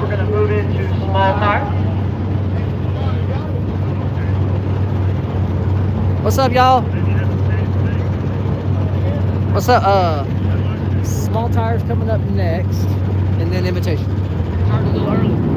we're going to move into small tire. What's up, y'all? What's up? Small tires coming up next, and then Invitation. Started a little early.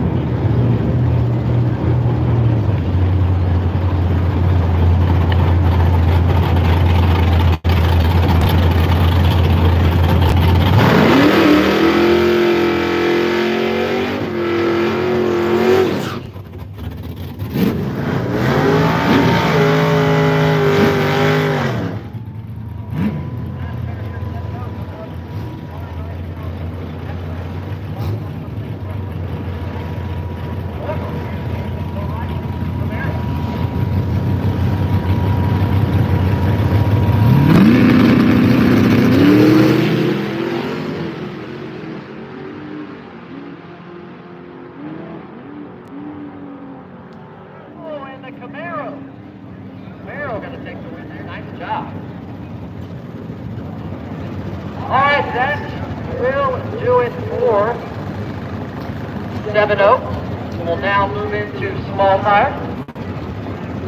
We'll now move into small tire.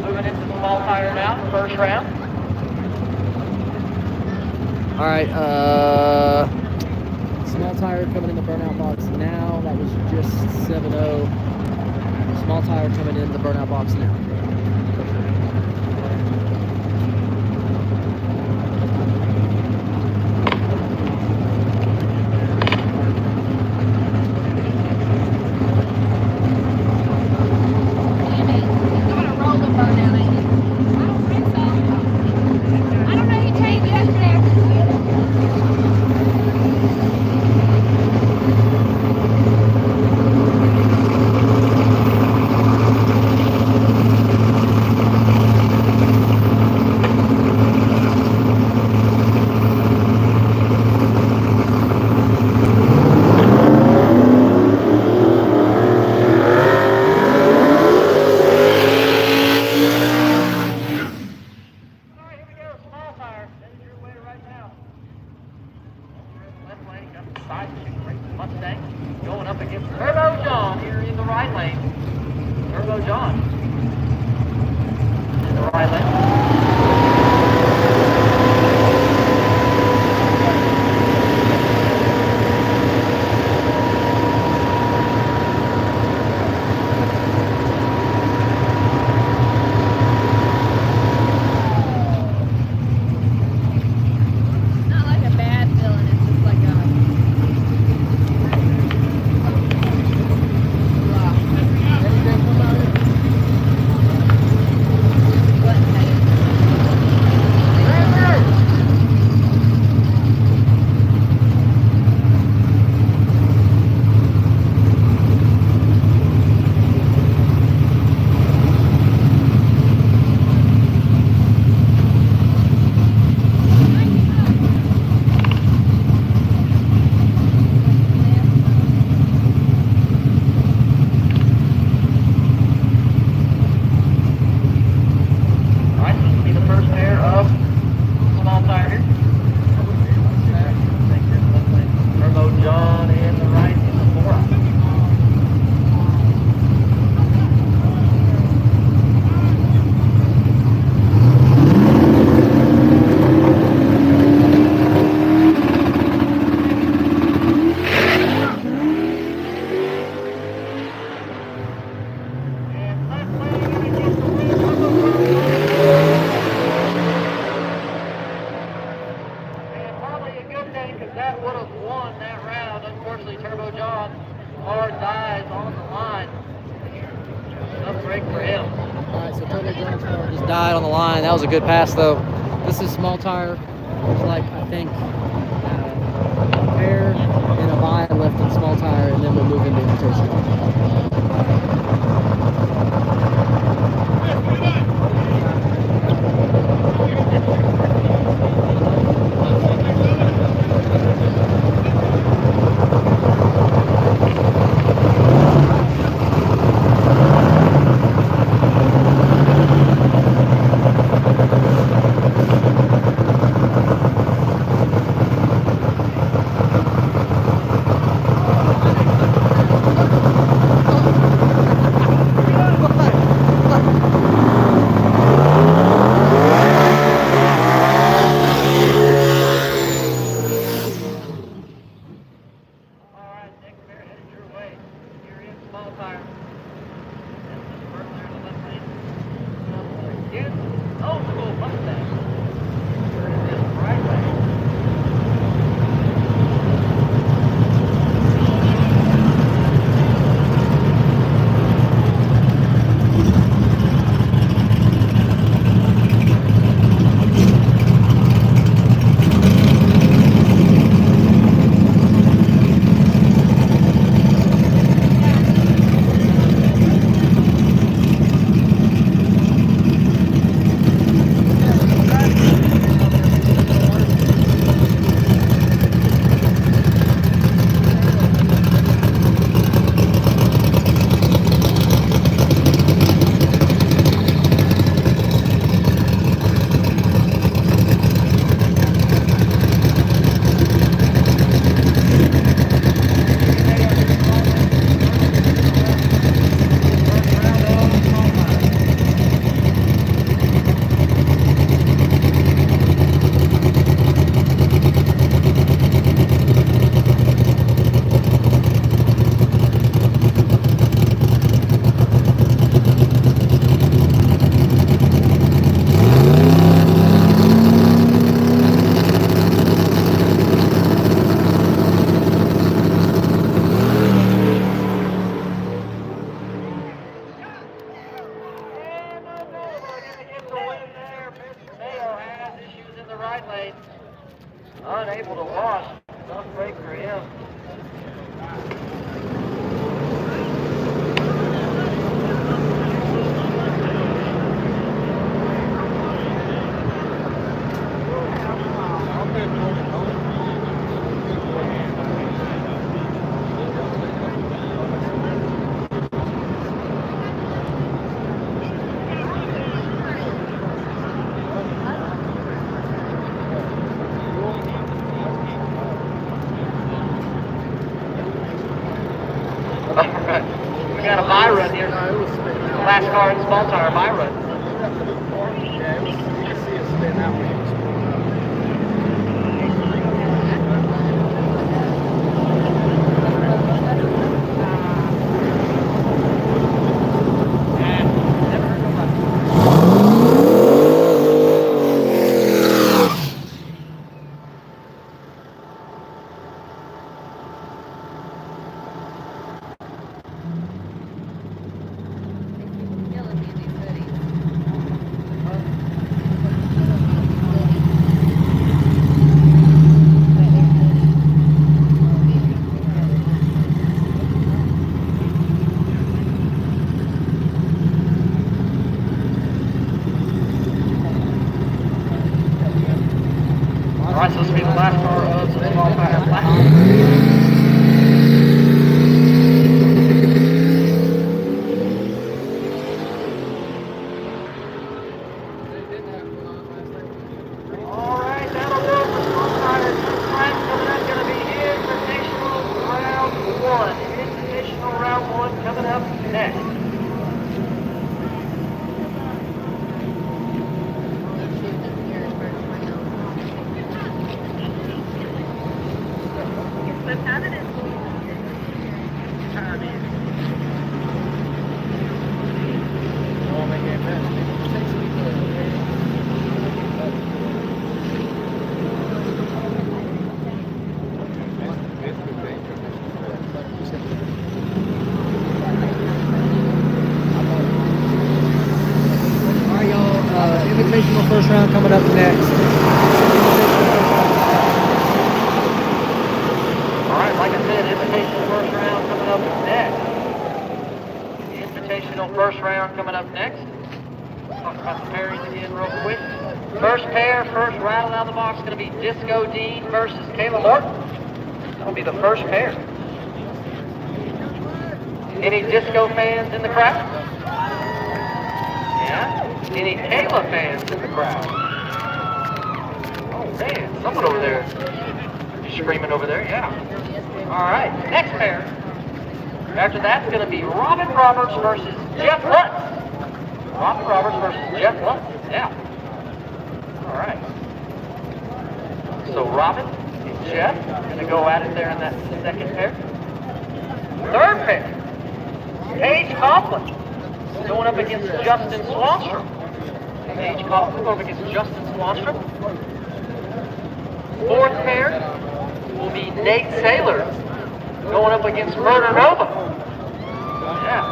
Moving into small tire now, first round. All right, small tire coming in the burnout box now. That was just 7-0. Small tire coming in the burnout box now. Going up against Turbo John here in the right lane. Turbo John in the right lane. Died on the line. That was a good pass, though. This is small tire. There's like, I think, a pair and a buy left in small tire, and then we'll move into Invitation. right lane. Unable to wash. Tough break for him. Alright, we got a bye run here. Last car in small tire, bye run. Alright, so this will be the last car of the small tire flat. Alright, that'll do it for small tires. Next coming up going to be Invitational Round 1. Invitational Round 1 coming up next. Alright, y'all. Invitational first round coming up next. Alright, like I said, invitational first round coming up next. Invitational first round coming up next. Talk about the pairings again real quick. First pair, first rattle out of the box, going to be Disco Dean versus Kayla Morton. That'll be the first pair. Any disco fans in the crowd? Yeah? Any Kayla fans in the crowd? Oh man, someone over there. Screaming over there, yeah. Alright, next pair. After that's going to be Robin Roberts versus Jeff Lutz. Robin Roberts versus Jeff Lutz, yeah. Alright. So Robin and Jeff going to go at it there in that second pair. Third pair. Paige Coughlin going up against Justin Swanstrom. Paige Coughlin going up against Justin Swanstrom. Fourth pair will be Nate Saylor going up against Murder Nova. Yeah.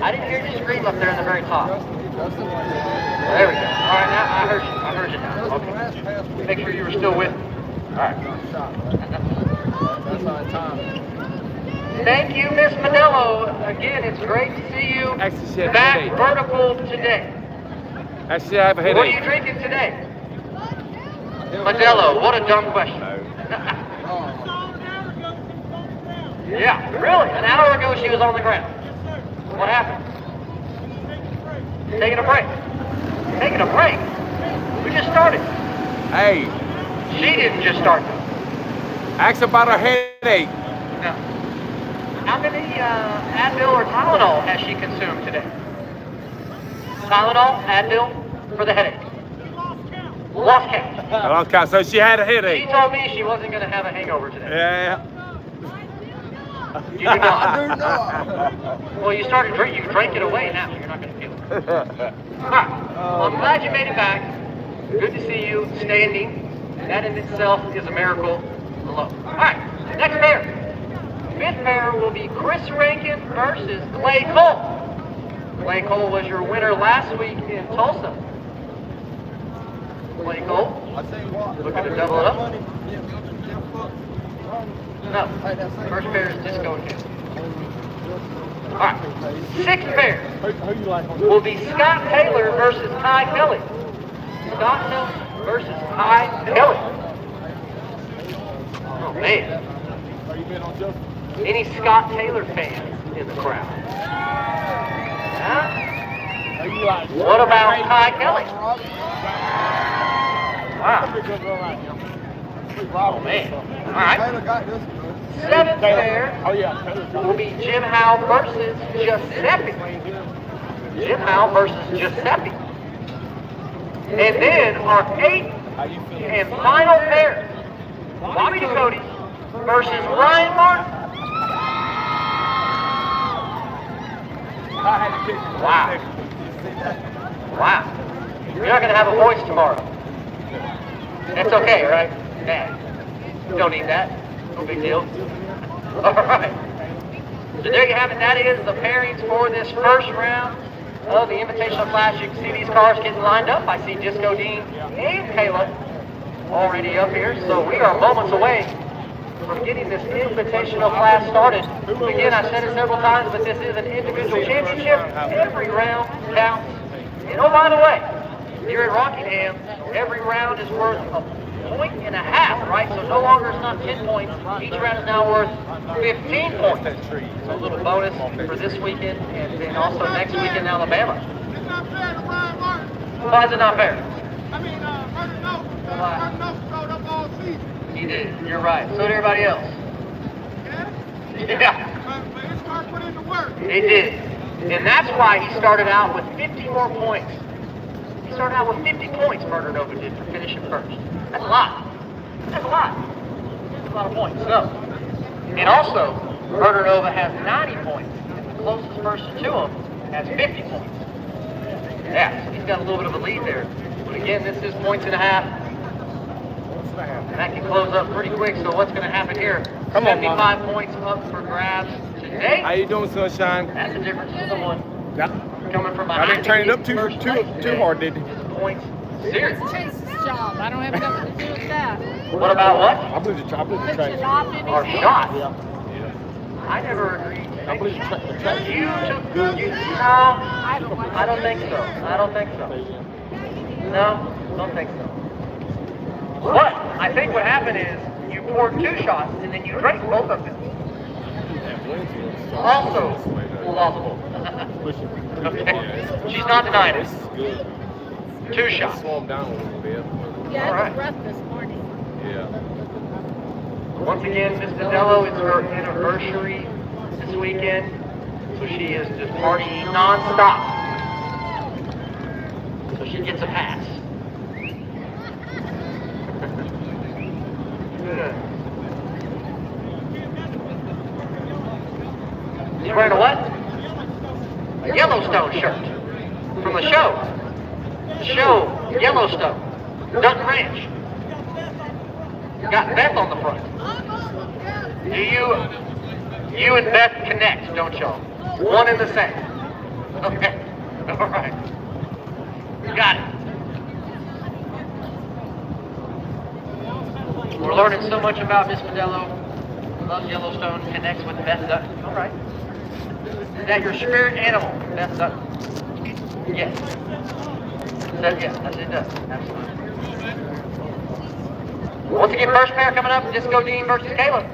I didn't hear you scream up there in the very top. There we go. All right, now I heard you. I heard you now. Okay. Make sure you were still with me. All right. That's on time. Thank you, Miss Manello. Again, it's great to see you back vertical today. Actually, I have a headache. What are you drinking today? Modelo, what a dumb question. Yeah, really? An hour ago she was on the ground. What happened? Taking a break. Taking a break? We just started. Hey, She didn't just start. ask about her headache. No. How many Advil or Tylenol has she consumed today? Tylenol, Advil, for the headache. Lost count. I lost count. So she had a She headache. told me she wasn't going to have a hangover today. Yeah. You do not. Well, you started drinking. You drank it away now. You're not going to feel it. All right. Well, I'm glad you made it back. Good to see you standing. That in itself is a miracle alone. All right. Next pair. Fifth pair will be Chris Rankin versus Clay Cole. Clay Cole was your winner last week in Tulsa. Play cold. Looking to double it up. No. First pair is Disco and Kim. Alright. Sixth pair will be Scott Taylor versus Ty Kelly. Scott Taylor versus Ty Kelly. Oh man. Any Scott Taylor fans in the crowd? Huh? What about Ty Kelly? Wow. Oh man. Alright. Seventh pair will be Jim Howe versus Giuseppe. Jim Howe versus Giuseppe. And then our eighth and final pair, Bobby Ducote versus Ryan Martin. Wow. Wow. You're not going to have a voice tomorrow. That's okay, right? Yeah. Don't need that. No big deal. All right. So there you have it. That is the pairings for this first round of the Invitational Clash. You can see these cars getting lined up. I see Disco Dean and Kayla already up here. So we are moments away from getting this Invitational Class started. Again, I've said it several times, but this is an individual championship. Every round counts. And oh, by the way, here at Rockingham, every round is worth a point and a half, right? So no longer it's not 10 points. Each round is now worth 15 points. So a little bonus for this weekend and then also next week in Alabama. It's not fair to Ryan Martin. Why is it not fair? I mean, Martin showed up all season. He did. You're right. So did everybody else. Yeah. But his car put in the work. He did. And that's why he started out with 50 more points. He started out with 50 points, Murder Nova did, for finishing first. That's a lot. That's a lot. That's a lot of points. So, and also, Murder Nova has 90 points. And the closest person to him has 50 points. Yeah, so he's got a little bit of a lead there. But again, this is points and a half. And that can close up pretty quick. So what's going to happen here? Come on, 75 points up for grabs today. How you doing, Sunshine? That's the difference in someone Yep. coming from I behind. didn't train it up too hard, did you? Points. Serious. It's Chase's job. I don't have nothing to do with that. What about what? I believe the train. Put your knob in Our his shot. Yeah. I never agreed. I believe the train. You took. No, I don't think so. I don't think so. No, don't think so. What I think what happened is you poured 2 shots and then you drank both of them. Also plausible. Okay. She's not denying it. 2 shots. Slow them down a little bit. Yeah, All I right. was breath this morning. Yeah. Once again, Miss Danello, it's her anniversary this weekend, so she is just partying non-stop. So she gets a pass. Good. He's wearing a what? A Yellowstone shirt from the show. The show, Yellowstone, Dutton Ranch. Got Beth on the front. Do you and Beth connect, don't y'all? One and the same. Okay. All right. Got it. We're learning so much about Miss Modello. Loves Yellowstone, connects with Beth Dutton. All right. Is that your spirit animal, Beth Dutton? Yes. Yes, it does. Absolutely. Once again, first pair coming up, Disco Dean versus Caleb.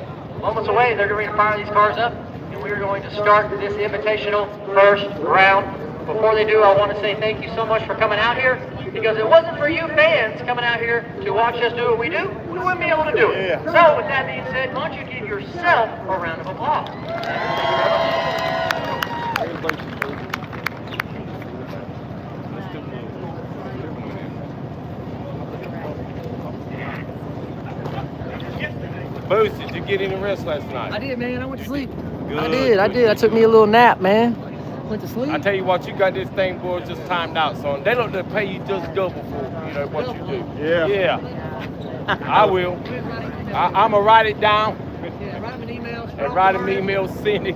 Moments away, they're going to fire these cars up, and we're going to start this Invitational first round. Before they do, I want to say thank you so much for coming out here, because it wasn't for you fans coming out here to watch us do what we do, we wouldn't be able to do it. So, with that being said, why don't you give yourself a round of applause. Boost, did you get any rest last night? I did, man. I went to sleep. Good, I did. good. I took me a little nap, man. Went to sleep. I tell you what, you got this thing, boy, just timed out, son. They don't pay you just double for, what you do. Yeah. I will. I'm going to write it down. Yeah, write him an email. And write an email, send it.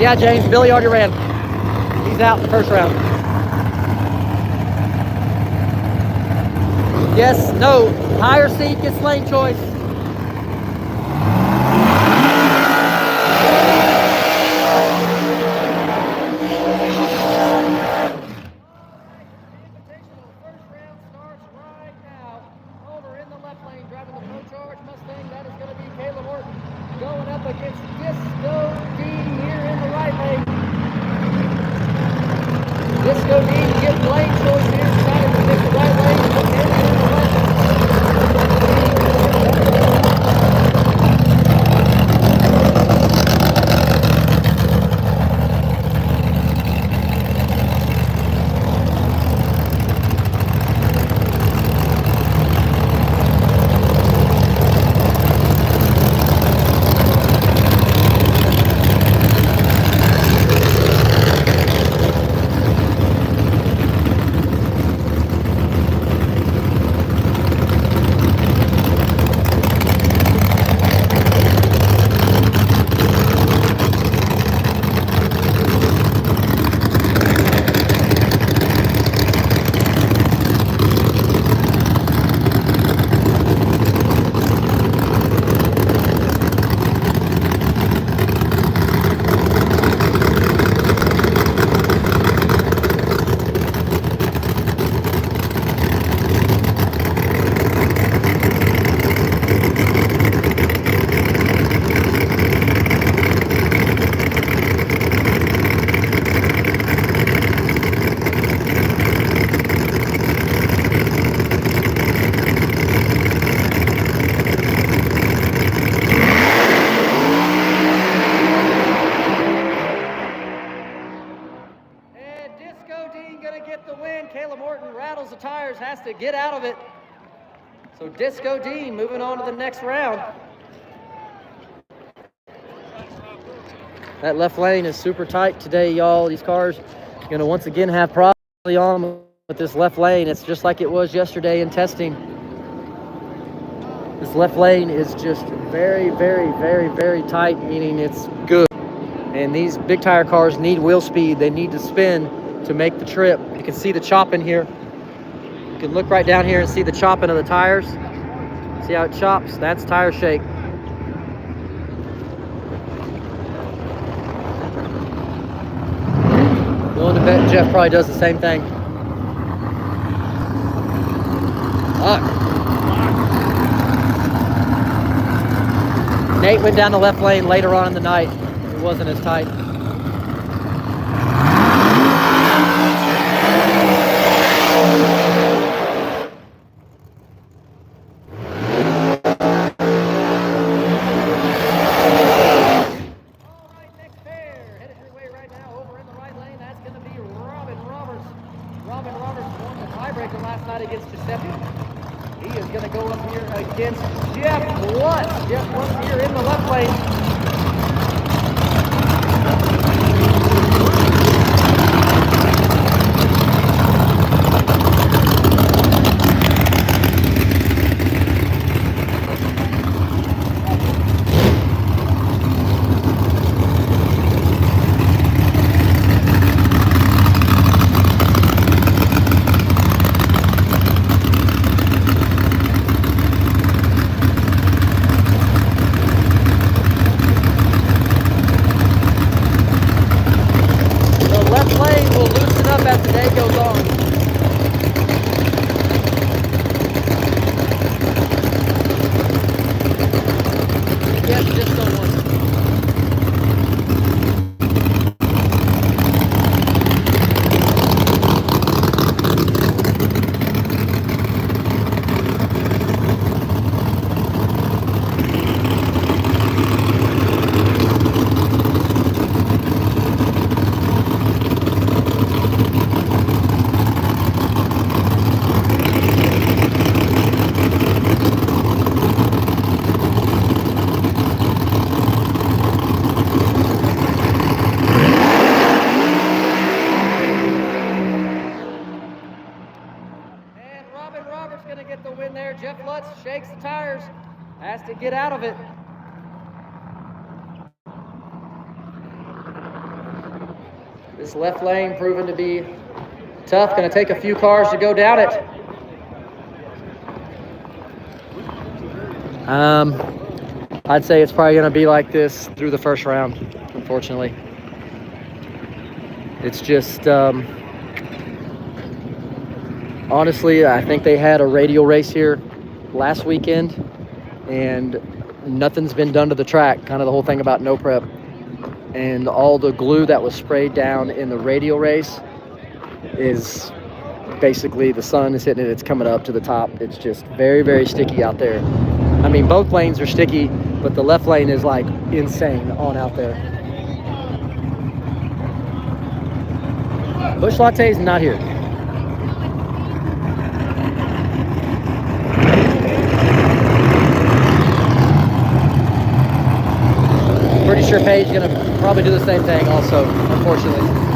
Yeah, James, Billy already ran. He's out in the first round. Yes, no, higher seat gets lane choice. Going up against Disco D here in the right lane. Disco D getting lane choice here, decided to pick the right lane, put him in the left. Has to get out of it. So Disco D moving on to the next round. That left lane is super tight today, y'all. These cars are going to once again have problems on with this left lane. It's just like it was yesterday in testing. This left lane is just very, very, very, very tight, meaning it's good. And these big tire cars need wheel speed. They need to spin to make the trip. You can see the chopping here. You can look right down here and see the chopping of the tires. See how it chops? That's tire shake. Willing to bet Jeff probably does the same thing. Nate went down the left lane later on in the night. It wasn't as tight. Against Giuseppe. He is going to go up here against Jeff Lutz. Jeff Lutz here in the left lane. Jeff Lutz shakes the tires, has to get out of it. This left lane proven to be tough. Going to take a few cars to go down it. I'd say it's probably going to be like this through the first round, unfortunately. It's just, honestly, I think they had a radial race here last weekend, and nothing's been done to the track, kind of the whole thing about no prep. And all the glue that was sprayed down in the radial race is basically, the sun is hitting it, it's coming up to the top. It's just very, very sticky out there. I mean, both lanes are sticky, but the left lane is like insane on out there. Busch Latte's not here. Pretty sure Paige is gonna probably do the same thing also, unfortunately.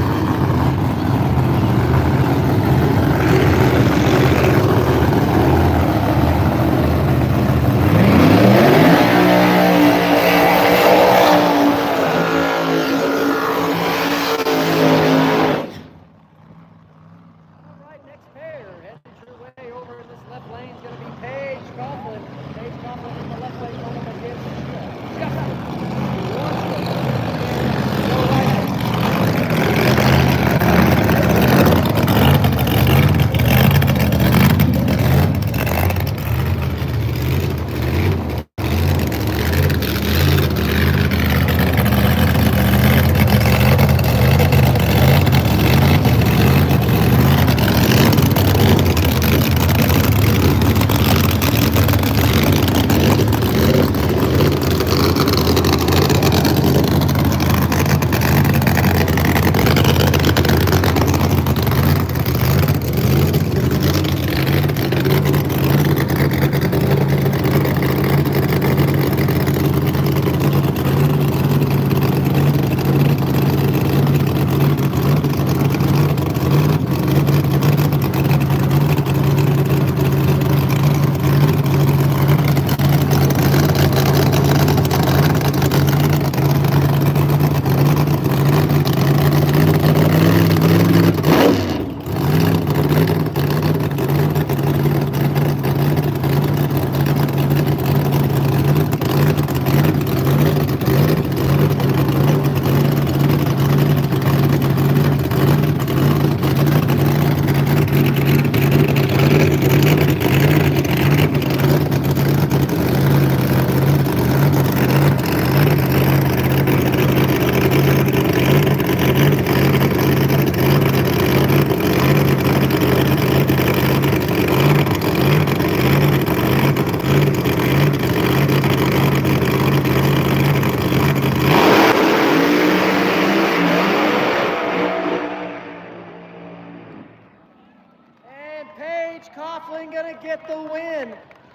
Get the win.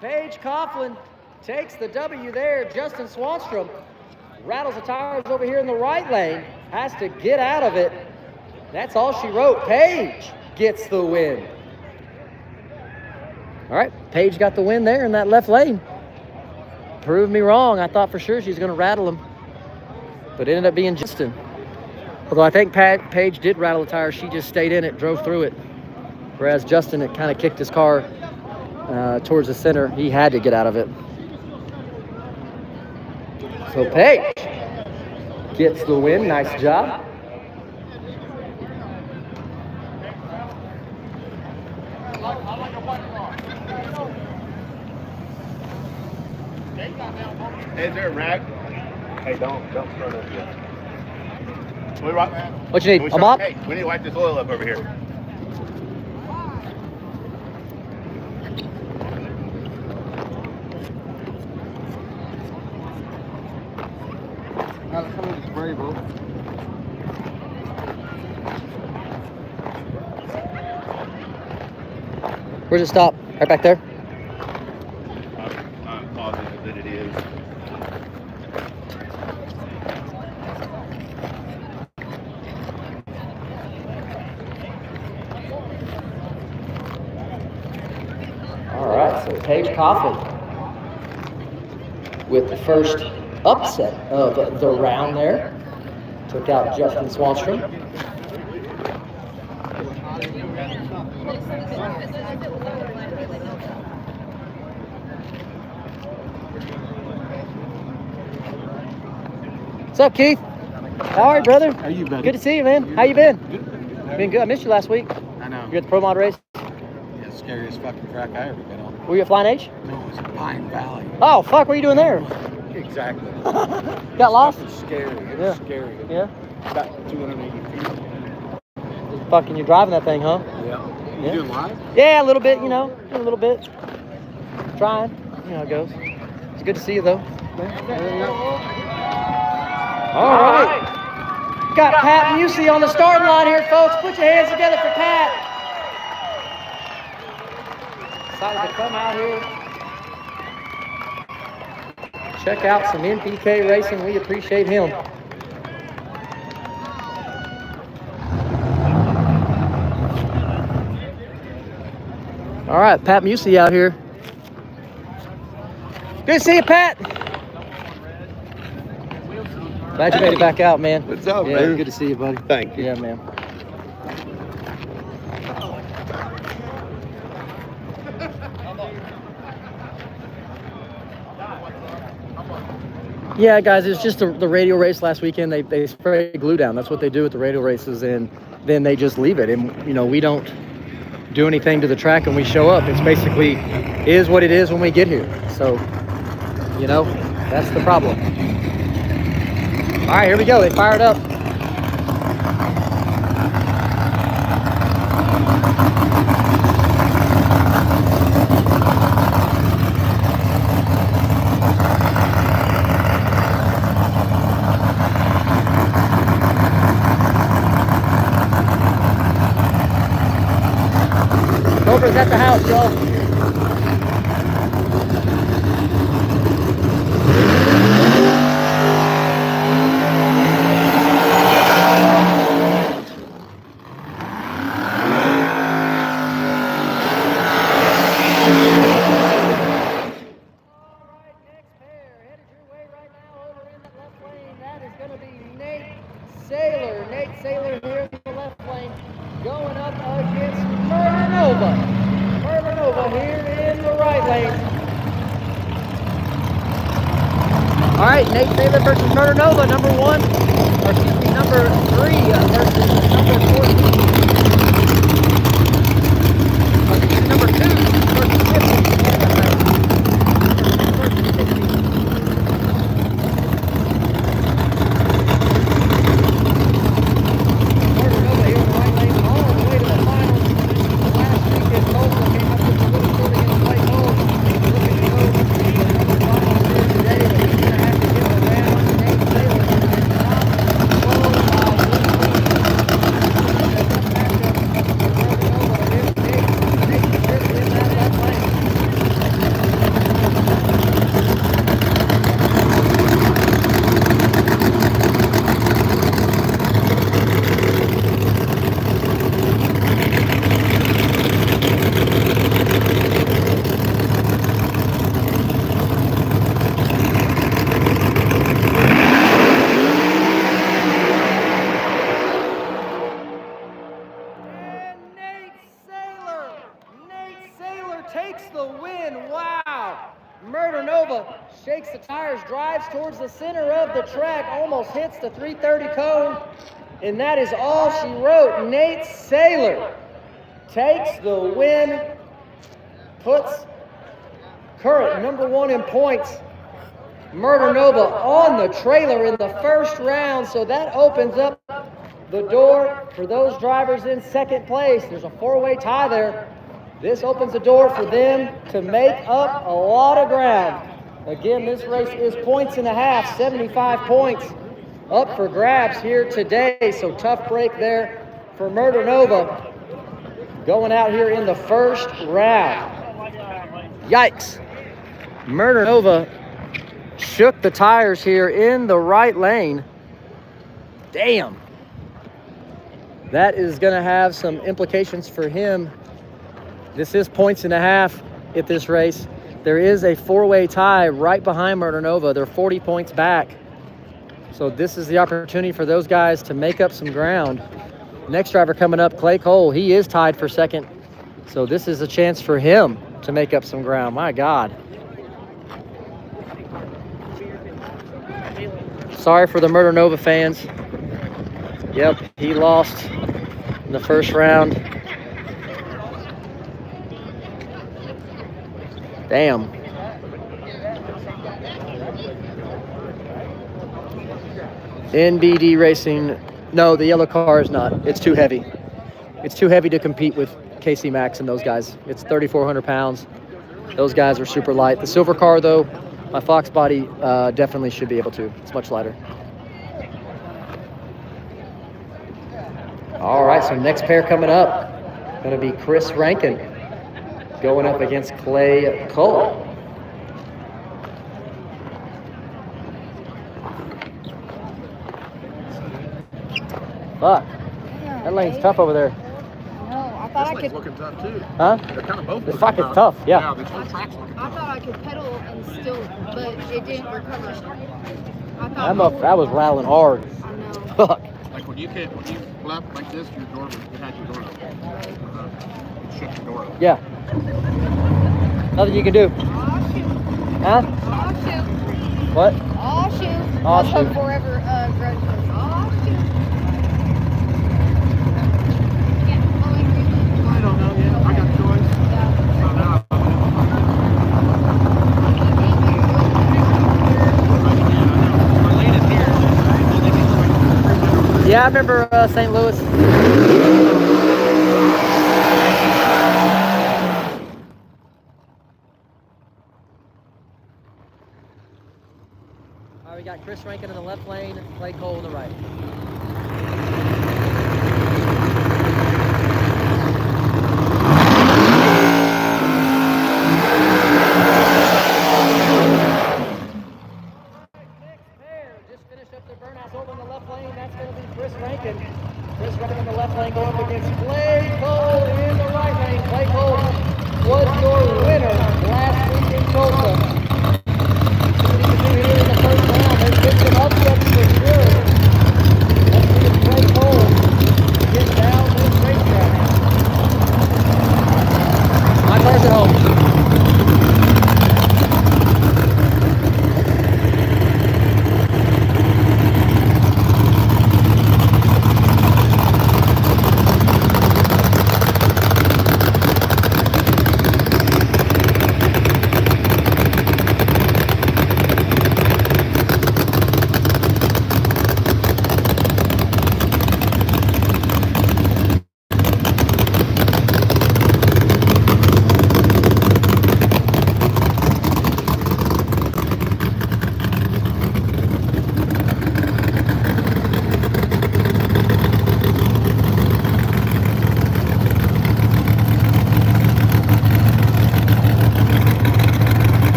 Paige Coughlin takes the W there. Justin Swanstrom rattles the tires over here in the right lane, has to get out of it. That's all she wrote. Paige gets the win. All right, Paige got the win there in that left lane. Proved me wrong. I thought for sure she's going to rattle him, but it ended up being Justin. Although I think Paige did rattle the tire. She just stayed in it, drove through it. Whereas Justin, it kind of kicked his car towards the center. He had to get out of it. So Paige gets the win. Nice job. Hey, is there a rag? Hey, don't throw that yet. What you need? A mop? Hey, we need to wipe this oil up over here. Where's it stop? Right back there? I'm positive that it is. All right, so Paige Coughlin with the first upset of the round there. Took out Justin Swanstrom. What's up, Keith? How are you, brother? How you, buddy? Good to see you, man. How you been? Good. Been good. I missed you last week. I know. You at the Pro Mod race? Yeah, scariest fucking track I ever been on. Were you at Flying H? No, it was Pine Valley. Oh, fuck. What are you doing there? Exactly. Got lost? It was scary. It Yeah. was scary. Yeah. About 280 feet. Fucking, you're driving that thing, huh? Yeah. You Yeah. doing live? Yeah, a little bit, you know. A little bit. Trying. You know how it goes. It's good to see you, though. All right. Got Pat Musey on the starting line here, folks. Put your hands together for Pat. Decided to come out here. Check out some NPK racing. We appreciate him. All right, Pat Musey out here. Good to see you, Pat. Glad you made it back out, man. What's up, yeah, man? Good to see you, buddy. Thank you. Yeah, man. Yeah, guys, it's just the radio race last weekend. They spray glue down. That's what they do at the radio races, and then they just leave it. And, you know, we don't do anything to the track when we show up. It's basically is what it is when we get here. So, you know, that's the problem. All right, here we go. They fired up. Cobra's at the house, y'all. Nate Saylor here in the left lane, going up against Nova here in the right lane. All right, Nate Saylor versus Murder Nova, number 1, or excuse me, number 3 versus number 14. Number 2 versus 15. Takes the win. Wow. Murder Nova shakes the tires, drives towards the center of the track, almost hits the 330 cone, and that is all she wrote. Nate Saylor takes the win, puts current number 1 in points, Murder Nova, on the trailer in the first round, so that opens up the door for those drivers in second place. There's a 4-way tie there. This opens the door for them to make up a lot of ground. Again, this race is points and a half, 75 points up for grabs here today. So tough break there for Murder Nova going out here in the first round. Yikes. Murder Nova shook the tires here in the right lane. Damn. That is going to have some implications for him. This is points and a half at this race. There is a 4-way tie right behind Murder Nova. They're 40 points back. So this is the opportunity for those guys to make up some ground. Next driver coming up, Clay Cole. He is tied for second. So this is a chance for him to make up some ground. My God. Sorry for the Murder Nova fans. Yep, he lost in the first round. Damn. NBD Racing. No, the yellow car is not. It's too heavy. It's too heavy to compete with Casey Max and those guys. It's 3,400 pounds. Those guys are super light. The silver car, though, my Fox body definitely should be able to. It's much lighter. All right, so next pair coming up, going to be Chris Rankin going up against Clay Cole. Fuck. That lane's tough over there. No, I thought I could. looking tough too. Huh? They're kind of both. The fuck is tough, yeah. this whole track's looking I tough. thought I could pedal and still, but it didn't recover. I thought. That was rattling hard. I know. Fuck. Like when you left like this, your door, you had your door open. You shut your door open. Yeah. Nothing you can do. Aw, shoot. Huh? Aw, shoot. What? Aw, shoot. Aw, That's what shoot. Forever grudge was. Aw, shoot. I don't know yet. I got choice. So now Yeah, I remember St. Louis. All right, we got Chris Rankin in the left lane, Clay Cole in the right. Chris Rankin in the left lane going up against Clay Cole in the right lane. Clay Cole was your winner last week in Tulsa. See what he can do here in the first round. They picked him up for sure. Let's see if Clay Cole gets down this racetrack. My car's at home.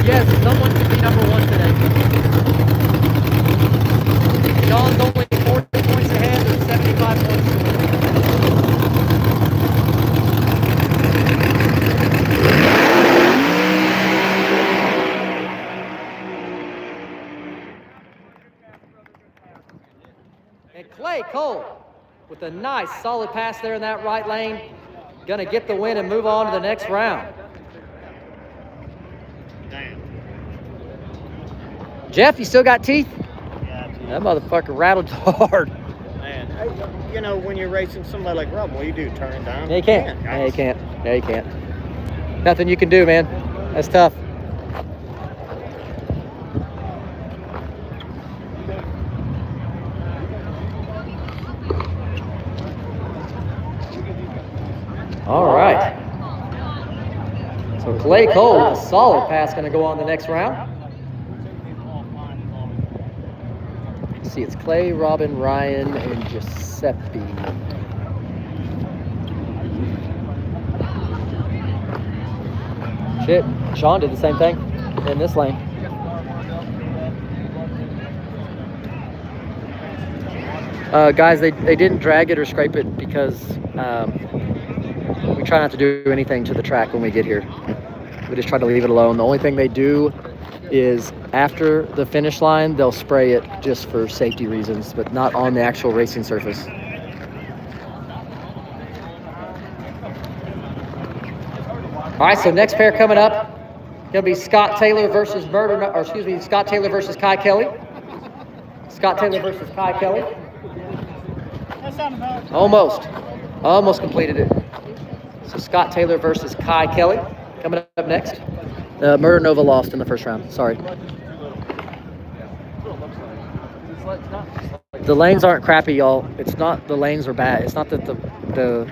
Yes, someone could be number one today. John's only 40 points ahead and 75 points to win. And Clay Cole with a nice solid pass there in that right lane. Gonna get the win and move on to the next round. Jeff, you still got teeth? Yeah, That motherfucker rattled hard. man. You know, when you're racing somebody like Rob, what do you do? Turn it down? Yeah, you can't. Yeah, you can't. Yeah, you can't. Nothing you can do, man. That's tough. All right. So Clay Cole with a solid pass going to go on the next round. Let's see, it's Clay, Robin, Ryan, and Giuseppe. Shit, Sean did the same thing in this lane. Guys, they didn't drag it or scrape it because we try not to do anything to the track when we get here. We just try to leave it alone. The only thing they do is after the finish line, they'll spray it just for safety reasons, but not on the actual racing surface. All right, so next pair coming up, gonna be Scott Taylor versus Scott Taylor versus Kai Kelly. Scott Taylor versus Kai Kelly. Almost completed it. So Scott Taylor versus Kai Kelly coming up next. Murder Nova lost in the first round. Sorry. The lanes aren't crappy, y'all. It's not the lanes are bad. It's not that the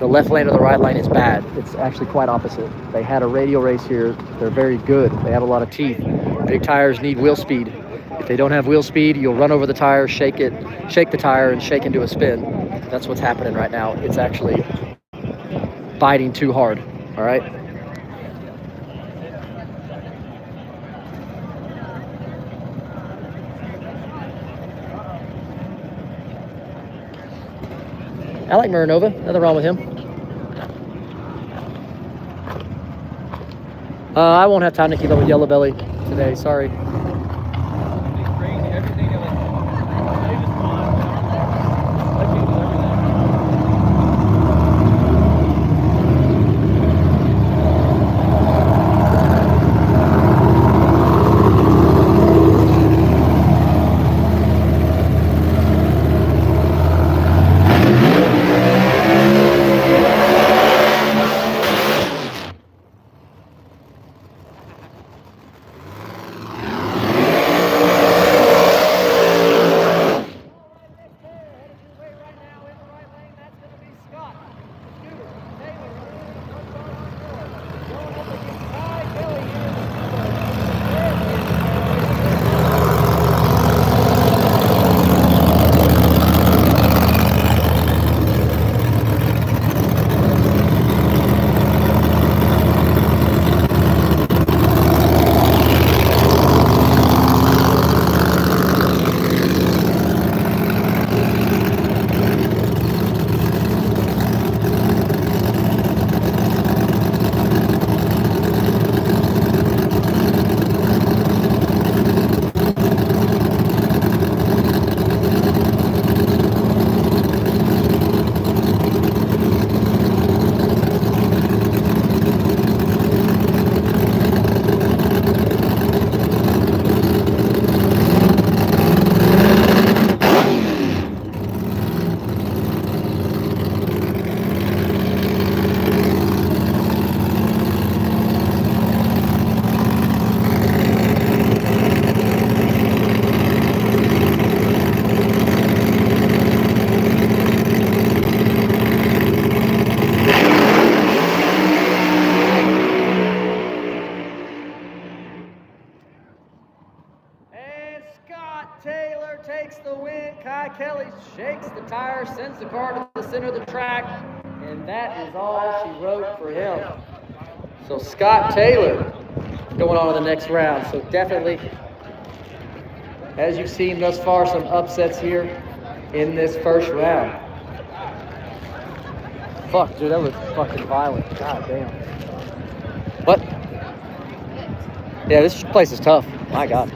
left lane or the right lane is bad. It's actually quite opposite. They had a radial race here. They're very good. They have a lot of teeth. Big tires need wheel speed. If they don't have wheel speed, you'll run over the tire, shake the tire, and shake into a spin. That's what's happening right now. It's actually biting too hard. All right. I like Marinova. Nothing wrong with him. I won't have time to keep up with Yellow Belly today. Sorry. Shakes the tire, sends the car to the center of the track, and that is all she wrote for him. So Scott Taylor going on to the next round. So definitely, as you've seen thus far, some upsets here in this first round. Fuck, dude, that was fucking violent. God damn. What? Yeah, this place is tough. My God.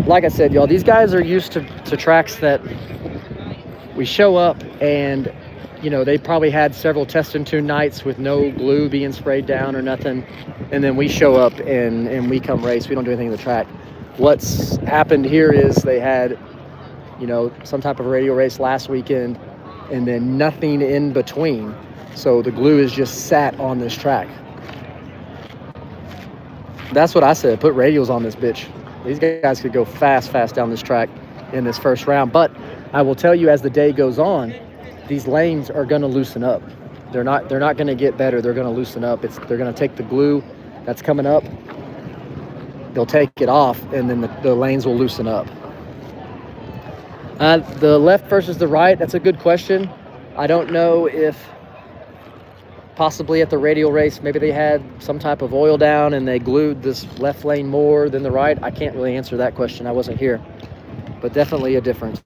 Like I said, y'all, these guys are used to tracks that we show up and, you know, they probably had several test and tune nights with no glue being sprayed down or nothing. And then we show up and we come race. We don't do anything to the track. What's happened here is they had, you know, some type of radial race last weekend and then nothing in between. So the glue is just sat on this track. That's what I said. Put radials on this bitch. These guys could go fast down this track in this first round. But I will tell you, as the day goes on, these lanes are going to loosen up. They're not going to get better. They're going to loosen up. They're going to take the glue that's coming up. They'll take it off, and then the lanes will loosen up. The left versus the right, that's a good question. I don't know if possibly at the radial race, maybe they had some type of oil down and they glued this left lane more than the right. I can't really answer that question. I wasn't here, but definitely a difference.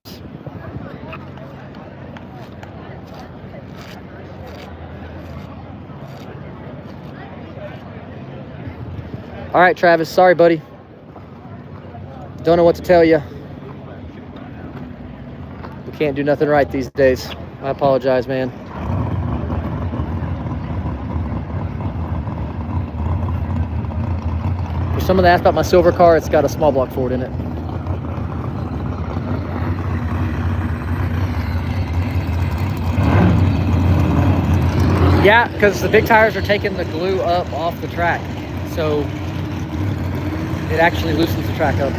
All right, Travis, sorry, buddy. Don't know what to tell you. We can't do nothing right these days. I apologize, man. someone that asked about my silver car, it's got a small block Ford in it. Yeah, because the big tires are taking the glue up off the track. So it actually loosens the track up.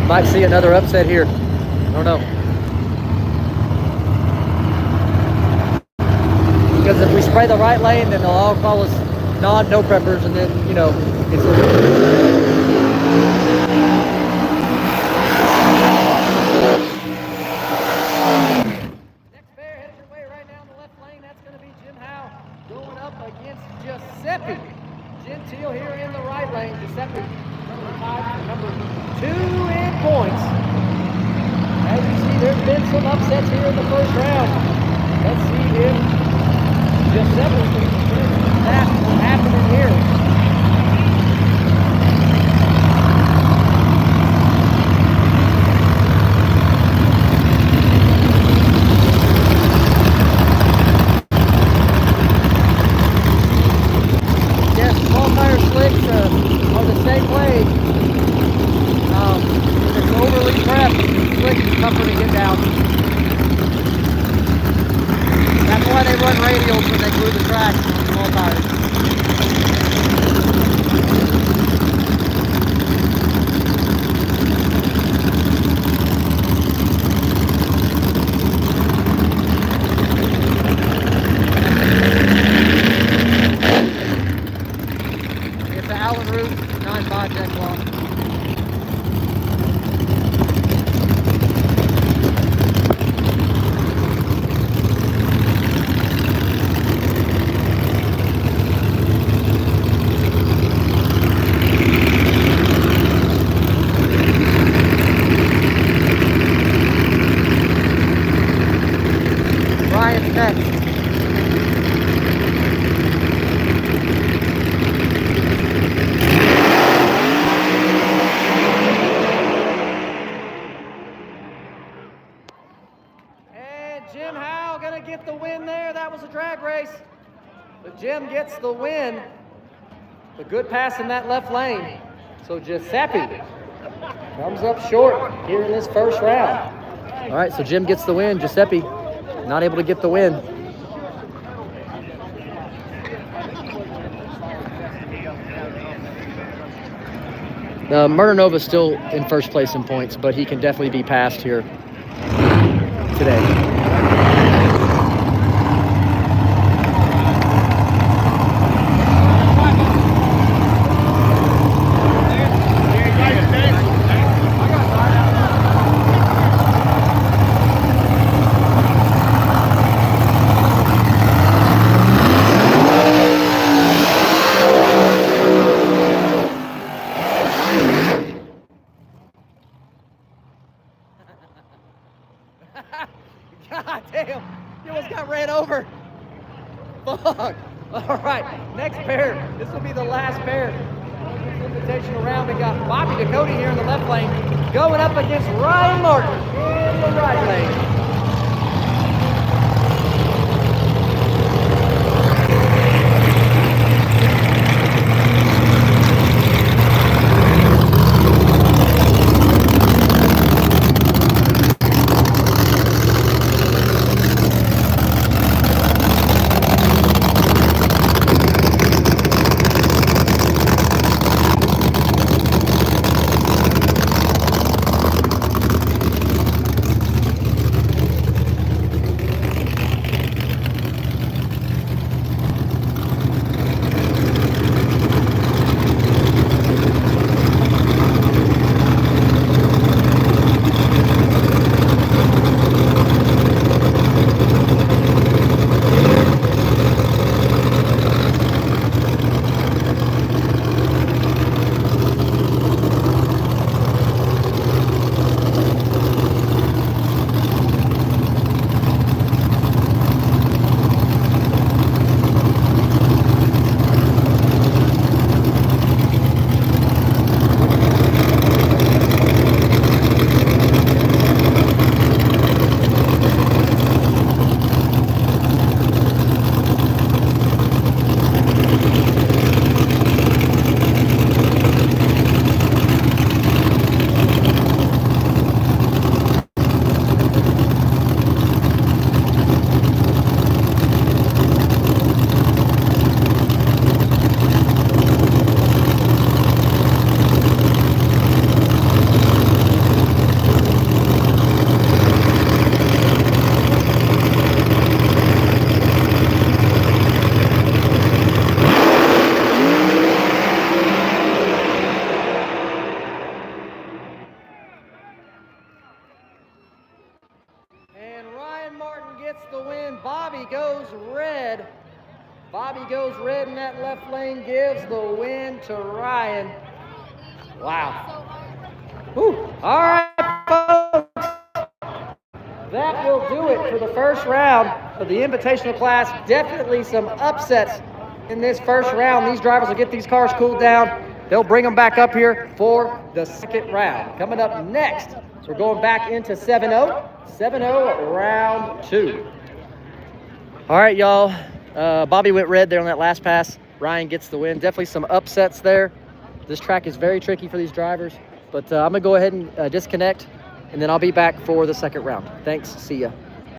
Might see another upset here. I don't know. Because if we spray the right lane, then they'll all call us no preppers, and then, you know, it's next pair headed your way right now in the left lane. That's going to be Jim Howe going up against Giuseppe Gentile here in the right lane. Giuseppe number 2 in points. As you see, there's been some upsets here in the first round. Let's see if Giuseppe can prevent that from happening here. Yes, small tire slicks are the same way. If it's overly prepped, slick is tougher to get down. That's why they run radials when they glue the track on small tires. It's an Allen Root 9.5 deck block. Ryan's next. And Jim Howe gonna get the win there. That was a drag race. But Jim gets the win. A good pass in that left lane. So Giuseppe comes up short here in this first round. All right, so Jim gets the win. Giuseppe not able to get the win. Murder Nova's still in first place in points, but he can definitely be passed here today. God damn, you almost got ran over. Fuck. All right, next pair. This will be the last pair. Invitational round. We got Bobby Dakota here in the left lane going up against Ryan Martin in the right lane. Bobby goes red in that left lane, gives the win to Ryan. Wow. Whew. All right, folks. That will do it for the first round of the Invitational class. Definitely some upsets in this first round. These drivers will get these cars cooled down. They'll bring them back up here for the second round. Coming up next, we're going back into 7-0. 7-0 round 2. All right, y'all. Bobby went red there on that last pass. Ryan gets the win. Definitely some upsets there. This track is very tricky for these drivers. But I'm going to go ahead and disconnect, and then I'll be back for the second round. Thanks. See ya.